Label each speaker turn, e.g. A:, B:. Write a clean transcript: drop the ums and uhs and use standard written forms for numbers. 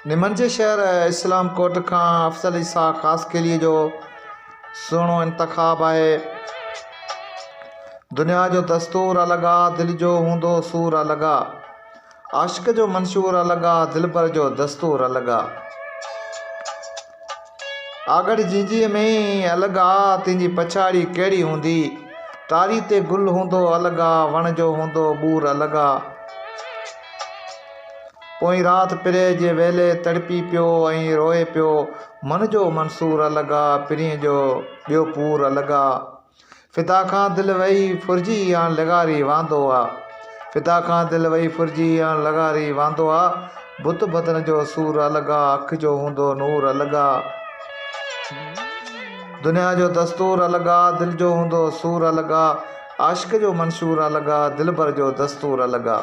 A: निमंजे शहर इस्लाम कोट का अफजल ईसा खास के लिए जो सुहिणो इंतखाब है। दुनिया जो दस्तूर अलग आ, दिल जो हूंदो सूर अलग आ। आशिक जो मंशूर अलग आ, दिल भर जो दस्तूर अलग आ। आगड़ जिंजीअ में अलग आ, तुंहिंजी पछाड़ी कहिड़ी हूंदी। टारी ते गुल हूंदो अलग आ, वण जो हूंदो बूर अलग आ। पोइ राति पिरे जे वेले तड़पी पियो ऐं रोए पियो। मन जो मंसूर अलग आ, पिरीअ जो ॿियो पूर अलग आ। फिदा खां दिलि वही फुरिजी या लॻारी वांदो आ। फिदा खां दिलि वही फुरिजी या लॻारी वांदो आ। बुत बदन जो सूर अलग आ, अख जो हूंदो नूर अलग आ। दुनिया जो दस्तूर अलग आ, दिल जो हूंदो सूर अलग आ। आशिक जो मंशूर अलग आ, दिल भर जो दस्तूर अलग आ।